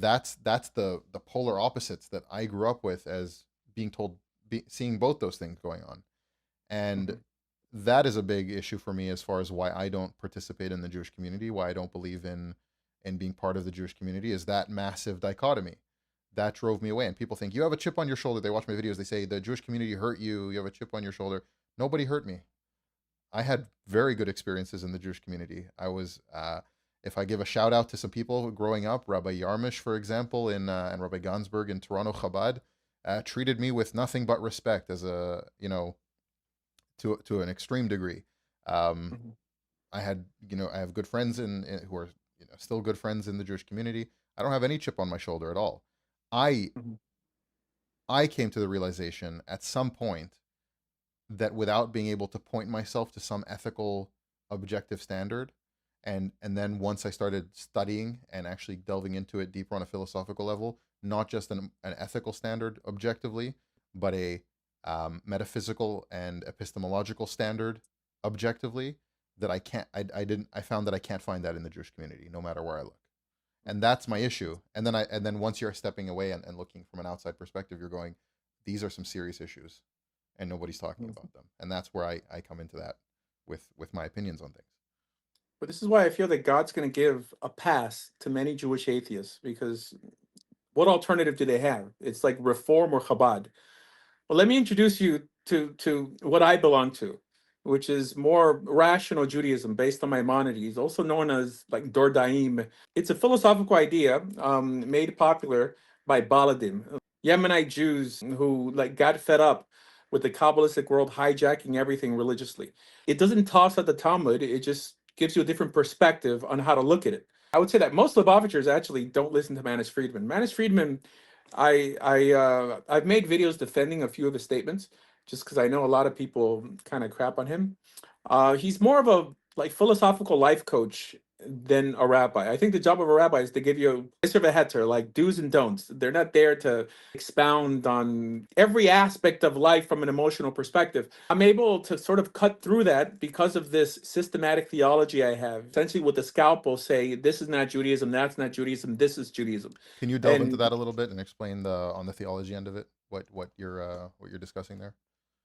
That's the polar opposites that I grew up with, as being told, seeing both those things going on. And Mhm. that is a big issue for me as far as why I don't participate in the Jewish community, why I don't believe in being part of the Jewish community, is that massive dichotomy. That drove me away. And people think you have a chip on your shoulder. They watch my videos, they say the Jewish community hurt you, you have a chip on your shoulder. Nobody hurt me. I had very good experiences in the Jewish community. I was, if I give a shout out to some people growing up, Rabbi Yarmish, for example, and Rabbi Gansberg in Toronto Chabad, treated me with nothing but respect, as a, to an extreme degree. Um, Mhm. I had, I have good friends who are, still good friends in the Jewish community. I don't have any chip on my shoulder at all. I Mhm. I came to the realization at some point that without being able to point myself to some ethical objective standard, and then once I started studying and actually delving into it deeper on a philosophical level, not just an ethical standard objectively, but a metaphysical and epistemological standard objectively, that I found that I can't find that in the Jewish community no matter where I look. And that's my issue. And then once you're stepping away and looking from an outside perspective, you're going, these are some serious issues and nobody's talking Mhm. about them. And that's where I come into that with my opinions on things. But this is why I feel that God's going to give a pass to many Jewish atheists, because what alternative do they have? It's like Reform or Chabad. Well, let me introduce you to what I belong to, which is more rational Judaism based on Maimonides, also known as like Dordaim. It's a philosophical idea made popular by Baladim, Yemenite Jews who like got fed up with the Kabbalistic world hijacking everything religiously. It doesn't toss at the Talmud; it just gives you a different perspective on how to look at it. I would say that most Lubavitchers actually don't listen to Manis Friedman. Manis Friedman, I've made videos defending a few of his statements just because I know a lot of people kind of crap on him. He's more of a like philosophical life coach than a rabbi. I think the job of a rabbi is to give you a heter, like do's and don'ts. They're not there to expound on every aspect of life from an emotional perspective. I'm able to sort of cut through that because of this systematic theology I have. Essentially, with the scalpel, say this is not Judaism, that's not Judaism, this is Judaism. Can you delve into And that a little bit and explain the on the theology end of it, what you're discussing there?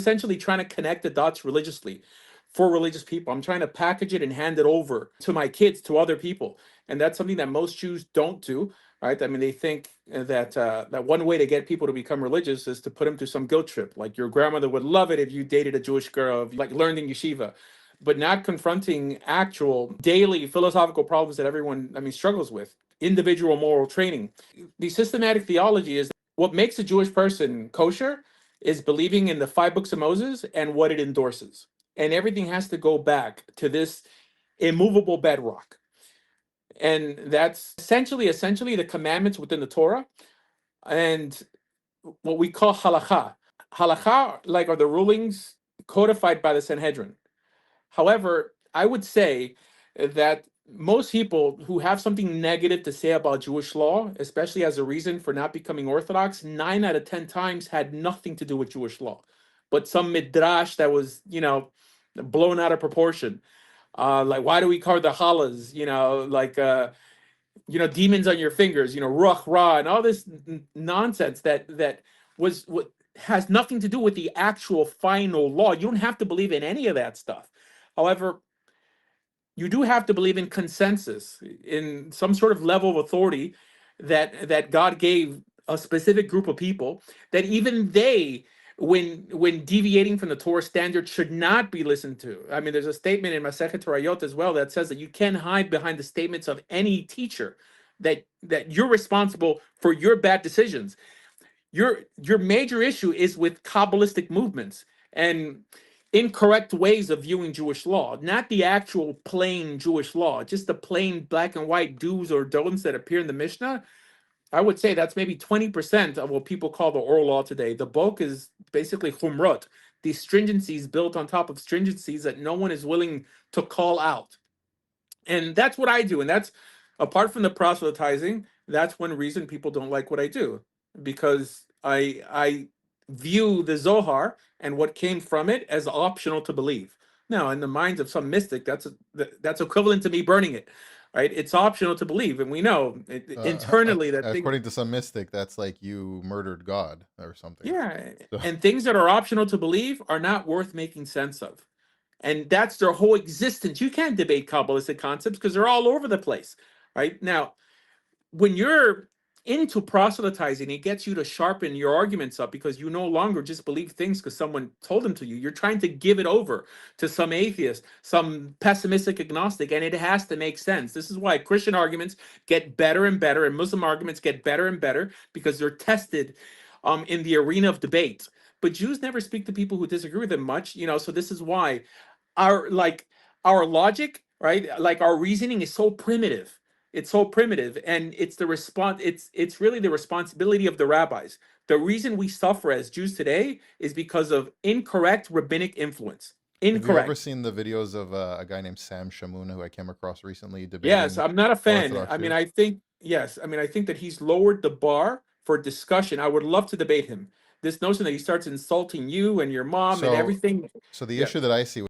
essentially trying to connect the dots religiously for religious people. I'm trying to package it and hand it over to my kids, to other people, and that's something that most Jews don't do. Right? I mean, they think that one way to get people to become religious is to put them through some guilt trip. Like your grandmother would love it if you dated a Jewish girl, if you like learned in yeshiva, but not confronting actual daily philosophical problems that everyone, I mean, struggles with. Individual moral training. The systematic theology is what makes a Jewish person kosher is believing in the five books of Moses and what it endorses. And everything has to go back to this immovable bedrock. And that's essentially the commandments within the Torah and what we call halakha. Halakha, like, are the rulings codified by the Sanhedrin. However, I would say that most people who have something negative to say about Jewish law, especially as a reason for not becoming Orthodox, 9 out of 10 times had nothing to do with Jewish law, but some midrash that was, blown out of proportion. Like, why do we call the halas? Like, demons on your fingers. Ruach ra, and all this nonsense that was what has nothing to do with the actual final law. You don't have to believe in any of that stuff. However, you do have to believe in consensus, in some sort of level of authority that God gave a specific group of people, that even they, when deviating from the Torah standard, should not be listened to. I mean, there's a statement in Masechet Torayot as well that says that you can't hide behind the statements of any teacher, that you're responsible for your bad decisions. Your major issue is with Kabbalistic movements and incorrect ways of viewing Jewish law, not the actual plain Jewish law, just the plain black and white do's or don'ts that appear in the Mishnah. I would say that's maybe 20% of what people call the oral law today. The bulk is basically chumrot, these stringencies built on top of stringencies that no one is willing to call out. And that's what I do. And that's, apart from the proselytizing, that's one reason people don't like what I do, because I view the Zohar and what came from it as optional to believe. Now, in the minds of some mystic, that's equivalent to me burning it. right? It's optional to believe, and we know internally that things, According to some mystic, that's like you murdered God or something. yeah, So, and things that are optional to believe are not worth making sense of. And that's their whole existence. You can't debate Kabbalistic concepts because they're all over the place, right? Now, when you're into proselytizing, it gets you to sharpen your arguments up because you no longer just believe things because someone told them to you. You're trying to give it over to some atheist, some pessimistic agnostic, and it has to make sense. This is why Christian arguments get better and better, and Muslim arguments get better and better because they're tested in the arena of debate. But Jews never speak to people who disagree with them much, so this is why our like our logic, right? Like our reasoning is so primitive. It's so primitive, and it's the response. It's really the responsibility of the rabbis. The reason we suffer as Jews today is because of incorrect rabbinic influence. have you ever Incorrect. seen the videos of a guy named Sam Shamoun who I came across recently Yes, debating I'm not a fan. Orthodox Jews? I think that he's lowered the bar for discussion. I would love to debate him. This notion that he starts insulting you and your mom and So, everything. so the Yeah. issue that I see